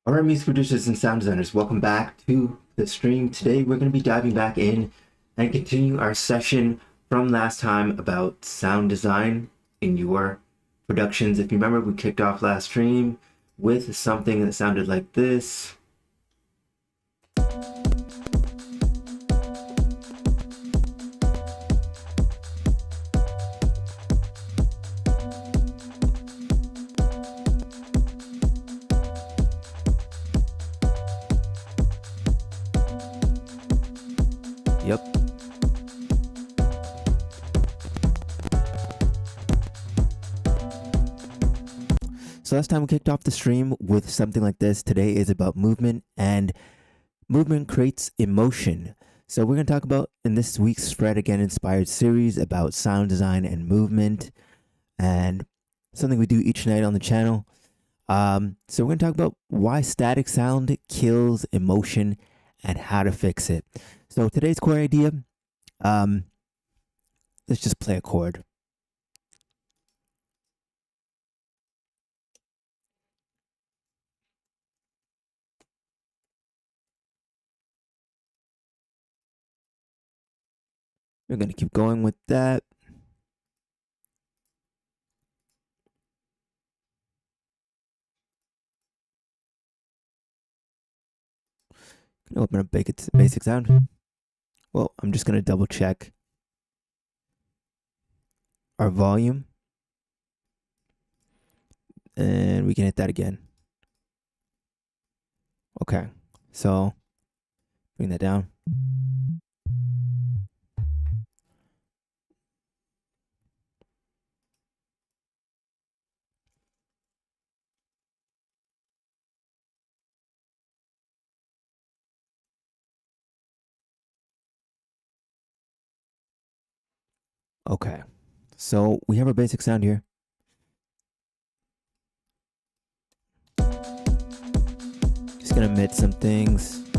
Alright, music producers and sound designers, welcome back to the stream. Today we're going to be diving back in and continuing our session from last time about sound design in your productions. If you remember, we kicked off last stream with something that sounded like this. Yep. So last time we kicked off the stream with something like this. Today is about movement, and movement creates emotion. So we're going to talk about in this week's Spread Again Inspired series about sound design and movement, and something we do each night on the channel. So we're going to talk about why static sound kills emotion and how to fix it. So today's core idea, let's just play a chord. We're going to keep going with that. Gonna open up basic sound. Well, I'm just going to double check our volume. And we can hit that again. Okay, so bring that down. Okay, so we have our basic sound here. Just gonna omit some things.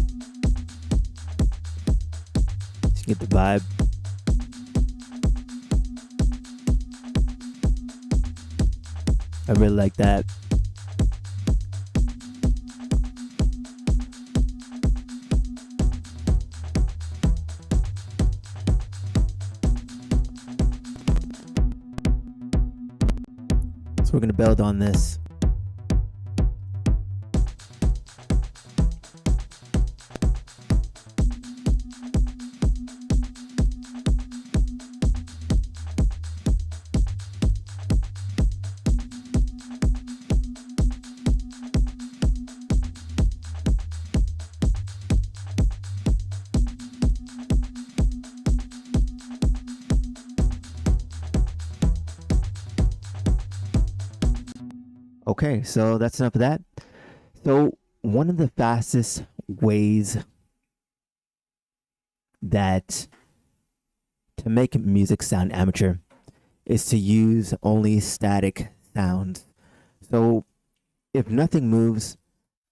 Just get the vibe. I really like that. So we're going to build on this. Okay, so that's enough of that. So one of the fastest ways that to make music sound amateur is to use only static sounds. So if nothing moves,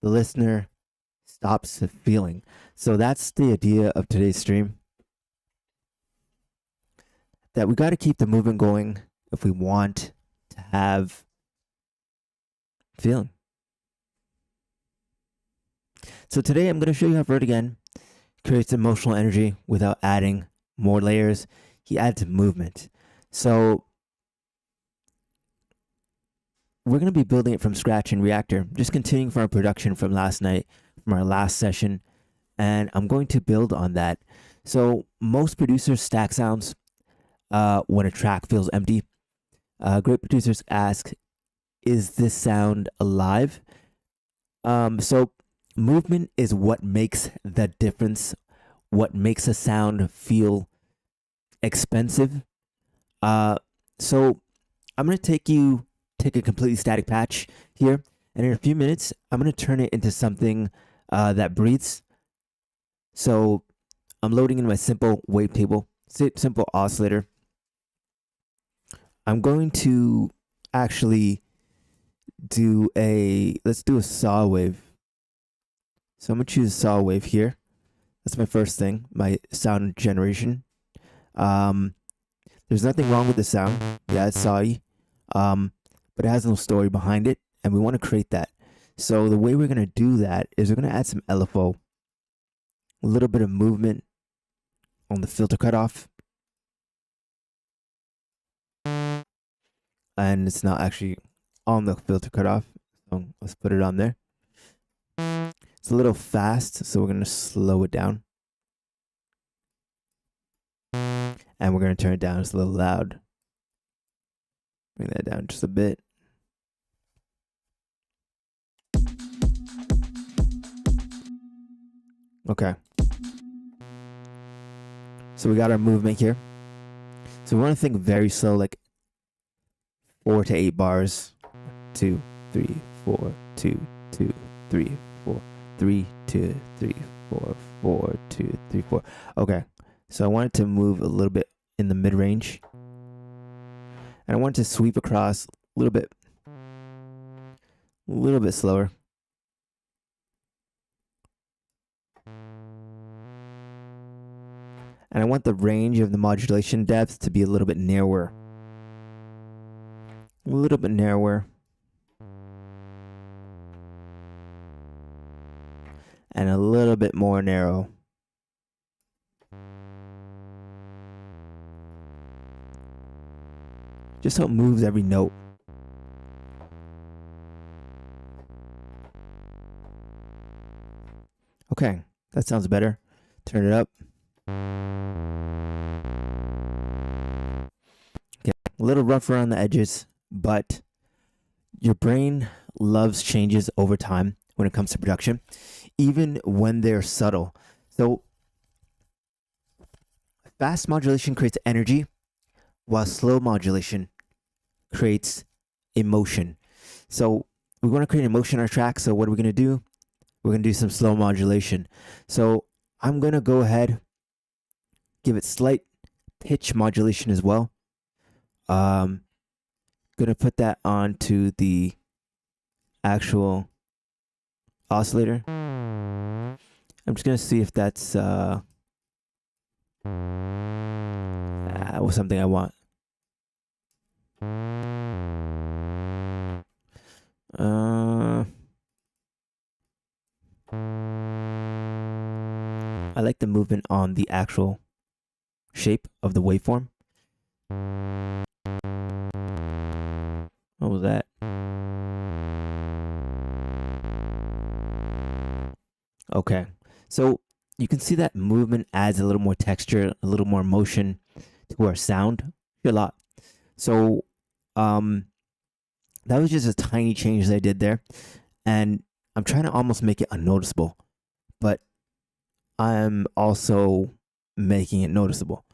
the listener stops feeling. So that's the idea of today's stream. That we got to keep the movement going if we want to have feeling. So today I'm going to show you how Vert again creates emotional energy without adding more layers. He adds movement. So we're going to be building it from scratch in Reaktor, just continuing from our production from last night, from our last session, and I'm going to build on that. So most producers stack sounds when a track feels empty. Great producers ask, is this sound alive? So movement is what makes the difference, what makes a sound feel expensive. So I'm going to take a completely static patch here, and in a few minutes, I'm going to turn it into something that breathes. So I'm loading in my simple wavetable, simple oscillator. I'm going to actually let's do a saw wave. So I'm gonna choose a saw wave here. That's my first thing, my sound generation. There's nothing wrong with the sound. Yeah, it's sawy. But it has no story behind it, and we want to create that. So the way we're going to do that is we're going to add some LFO, a little bit of movement on the filter cutoff. And it's not actually on the filter cutoff. So let's put it on there. It's a little fast, so we're going to slow it down. And we're going to turn it down. It's a little loud. Bring that down just a bit. Okay. So we got our movement here. So we want to think very slow, like 4 to 8 bars. 2, 3, 4, 2, 2, 3, 4, 3, 2, 3, 4, 4, 2, 3, 4. Okay. So I want it to move a little bit in the mid range. And I want it to sweep across a little bit slower. And I want the range of the modulation depth to be a little bit narrower. A little bit narrower. And a little bit more narrow. Just so it moves every note. Okay, that sounds better. Turn it up. Okay, a little rough around the edges, but your brain loves changes over time when it comes to production, even when they're subtle. So fast modulation creates energy, while slow modulation creates emotion. So we want to create emotion on our track. So what are we going to do? We're going to do some slow modulation. So I'm going to go ahead, give it slight pitch modulation as well. Going to put that onto the actual oscillator. I'm just going to see if that's was something I want. I like the movement on the actual shape of the waveform. What was that? Okay, so you can see that movement adds a little more texture, a little more motion to our sound a lot. So that was just a tiny change that I did there, and I'm trying to almost make it unnoticeable, but I'm also making it noticeable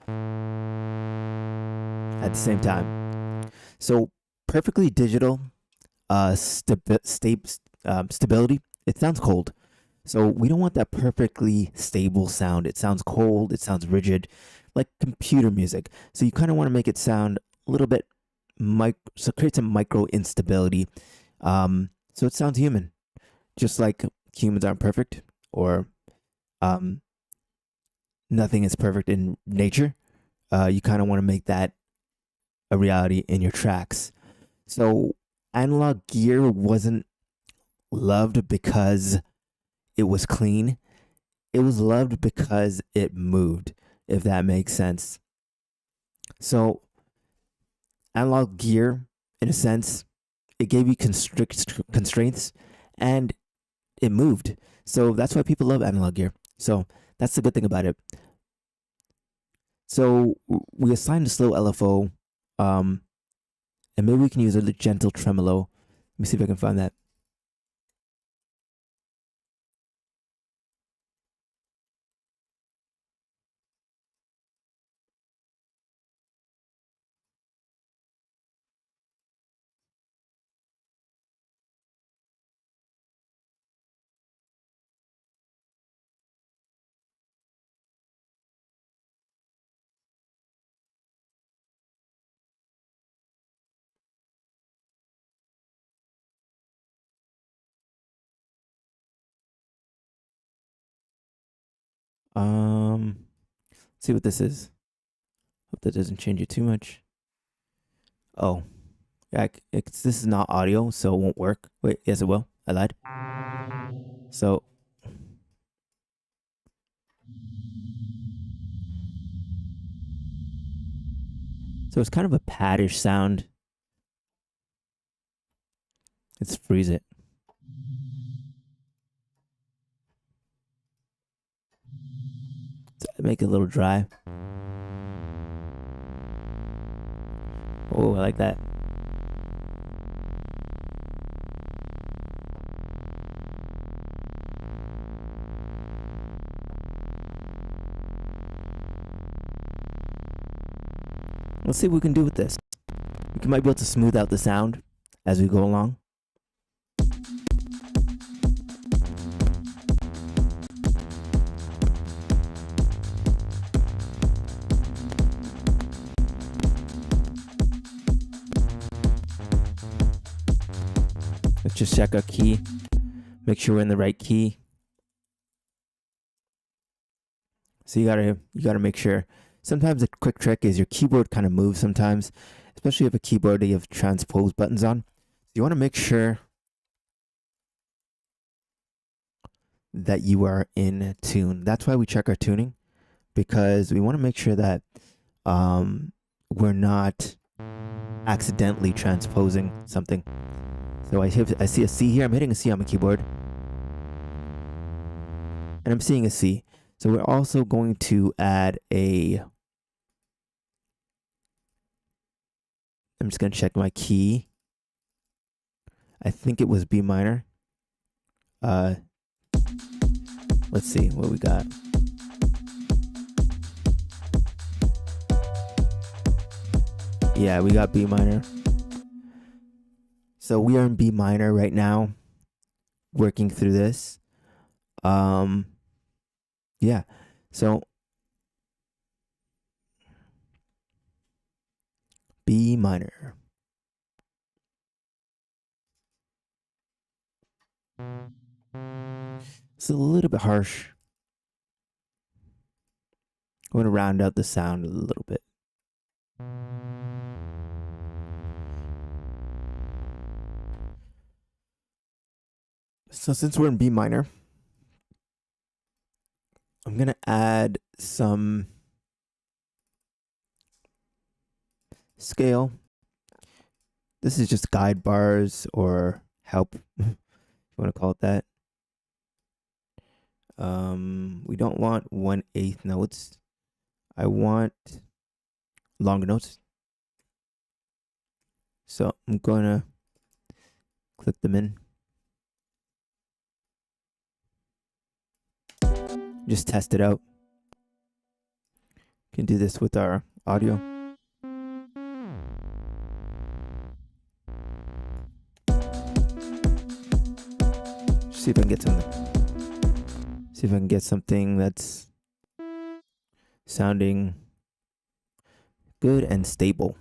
at the same time. So perfectly digital stability, it sounds cold. So we don't want that perfectly stable sound. It sounds cold, it sounds rigid, like computer music. So you kind of want to make it sound a little bit so it creates a micro instability. So it sounds human, just like humans aren't perfect, or nothing is perfect in nature. You kind of want to make that a reality in your tracks. So analog gear wasn't loved because it was clean. It was loved because it moved, if that makes sense. So analog gear, in a sense, it gave you constraints and it moved. So that's why people love analog gear. So that's the good thing about it. So we assigned a slow LFO, and maybe we can use a gentle tremolo. Let me see if I can find that. Let's see what this is. Hope that doesn't change it too much. Oh, yeah, this is not audio, so it won't work. Wait, yes, it will. I lied. So it's kind of a paddish sound. Let's freeze it. Let's make it a little dry. Oh, I like that. Let's see what we can do with this. We might be able to smooth out the sound as we go along. Let's just check our key. Make sure we're in the right key. So you gotta make sure. Sometimes a quick trick is your keyboard kind of moves sometimes, especially if a keyboard that you have transpose buttons on. You want to make sure that you are in tune. That's why we check our tuning, because we want to make sure that we're not accidentally transposing something. So I see a C here. I'm hitting a C on my keyboard, and I'm seeing a C. So we're also going to add a. I'm just going to check my key. I think it was B minor. Let's see what we got. Yeah, we got B minor. So we are in B minor right now, working through this. Yeah. So B minor. It's a little bit harsh. I'm going to round out the sound a little bit. So since we're in B minor, I'm going to add some scale. This is just guide bars or help, if you want to call it that. We don't want 1/8 notes. I want longer notes. So I'm going to click them in. Just test it out. Can do this with our audio. See if I can get something. See if I can get something that's sounding good and stable.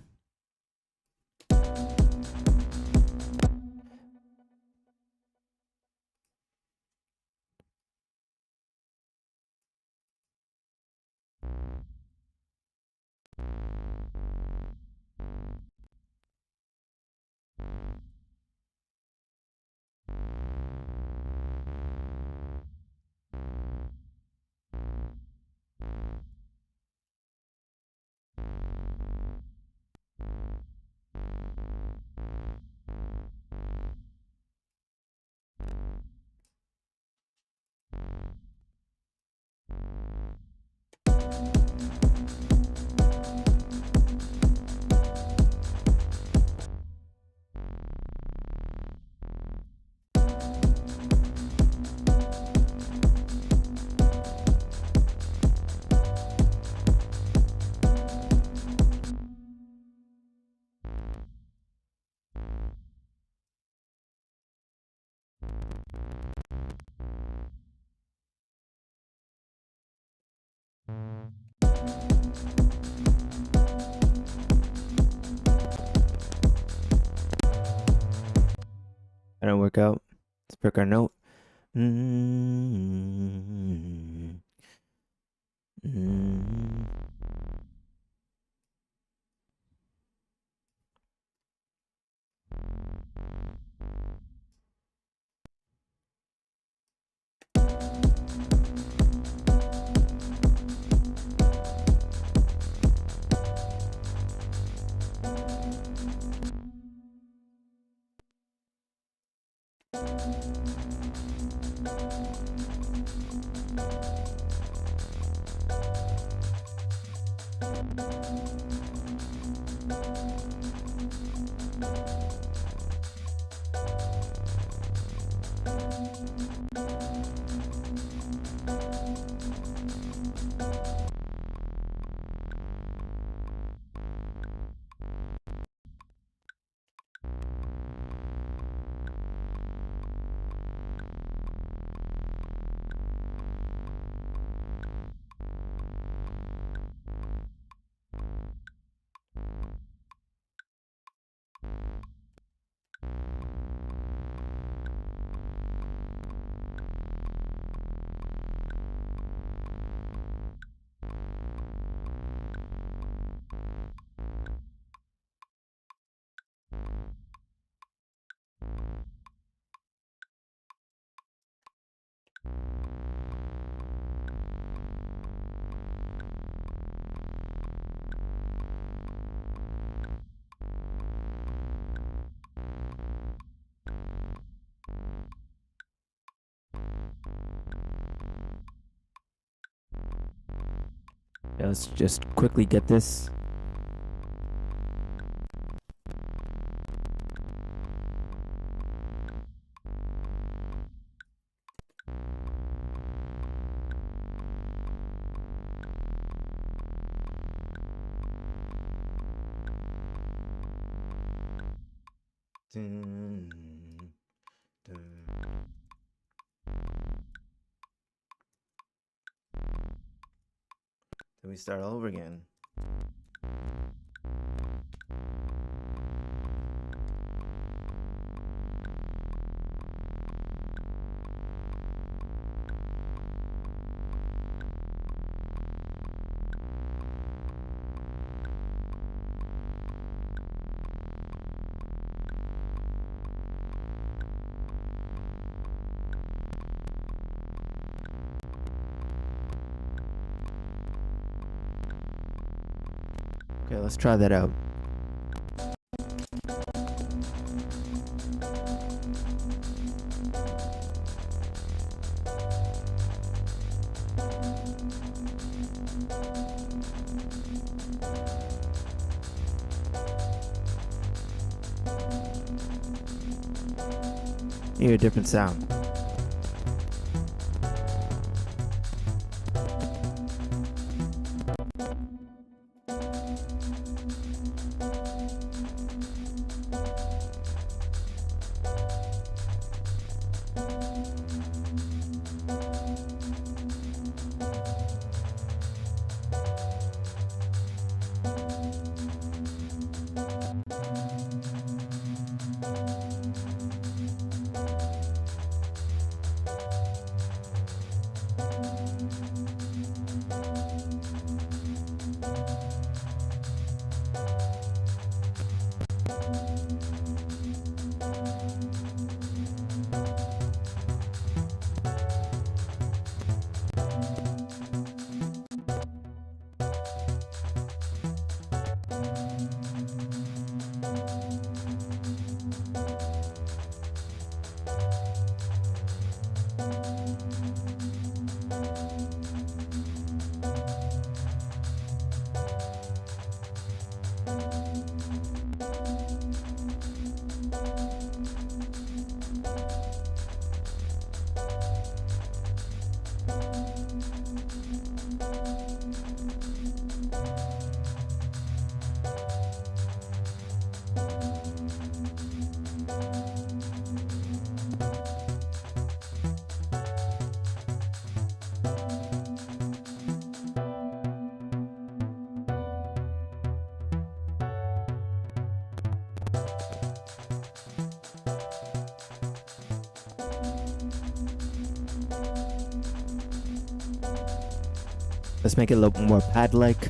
That don't work out. Let's pick our note. let's just quickly get this. Then we start all over again. Okay, let's try that out. Hear a different sound. Let's make it a little more pad-like.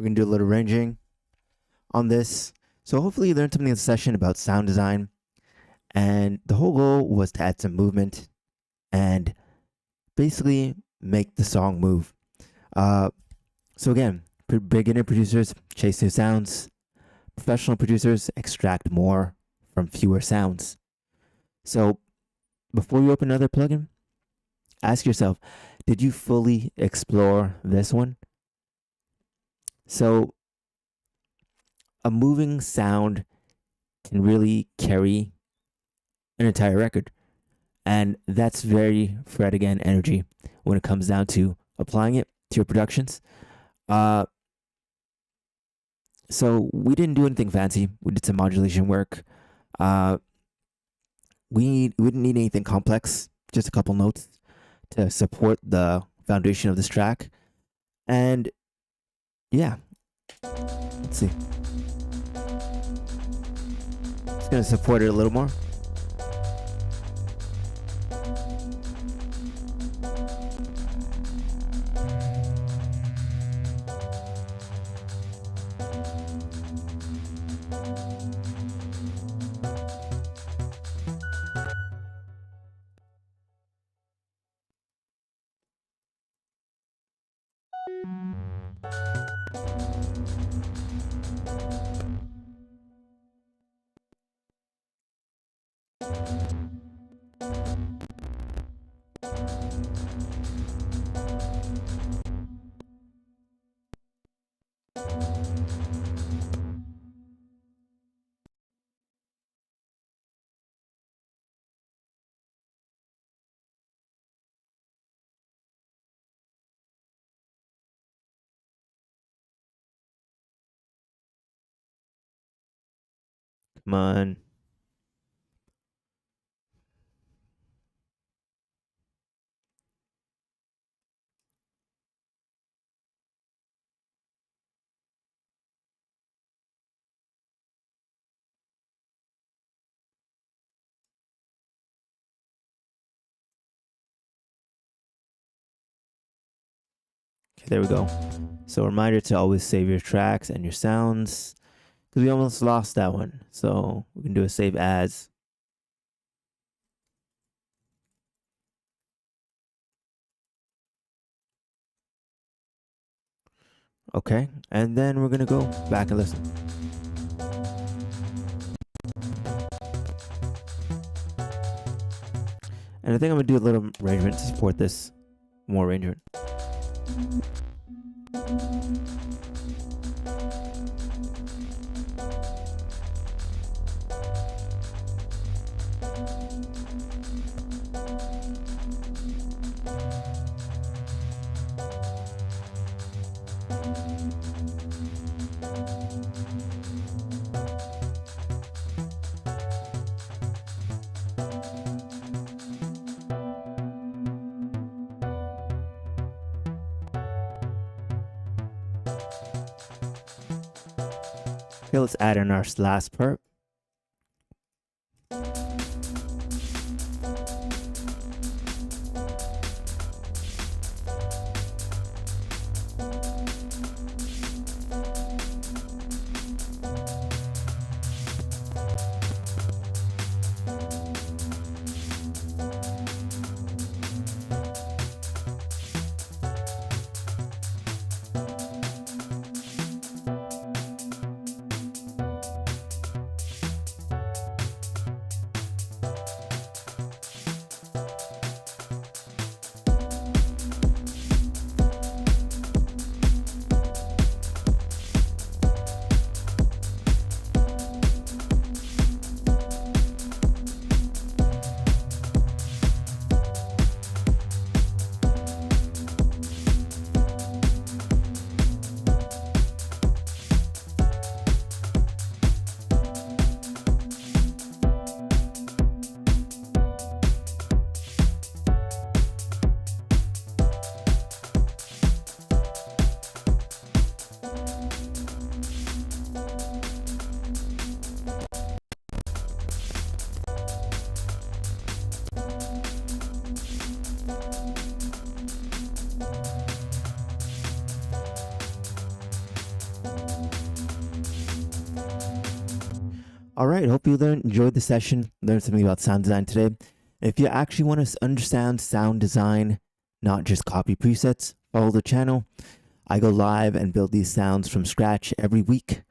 We're going to do a little ranging on this. So hopefully you learned something in the session about sound design. And the whole goal was to add some movement and basically make the song move. So again, beginner producers chase new sounds. Professional producers extract more from fewer sounds. So before you open another plugin, ask yourself, did you fully explore this one? So a moving sound can really carry an entire record. And that's very Fred again energy when it comes down to applying it to your productions. So we didn't do anything fancy. We did some modulation work. We didn't need anything complex, just a couple notes to support the foundation of this track. And yeah, let's see. It's going to support it a little more. Come on. Okay, there we go. So reminder to always save your tracks and your sounds, because we almost lost that one. So we can do a save as. Okay, and then we're gonna go back and listen. And I think I'm gonna do a little arrangement to support this more arrangement. Okay, let's add in our last part. All right, hope you enjoyed the session, learned something about sound design today. If you actually want to understand sound design, not just copy presets, follow the channel. I go live and build these sounds from scratch every week.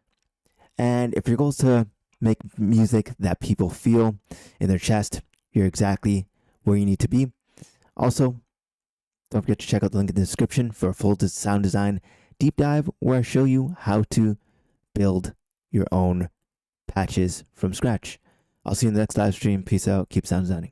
And if your goal is to make music that people feel in their chest, you're exactly where you need to be. Also, don't forget to check out the link in the description for a full sound design deep dive where I show you how to build your own patches from scratch. I'll see you in the next live stream. Peace out. Keep sound designing.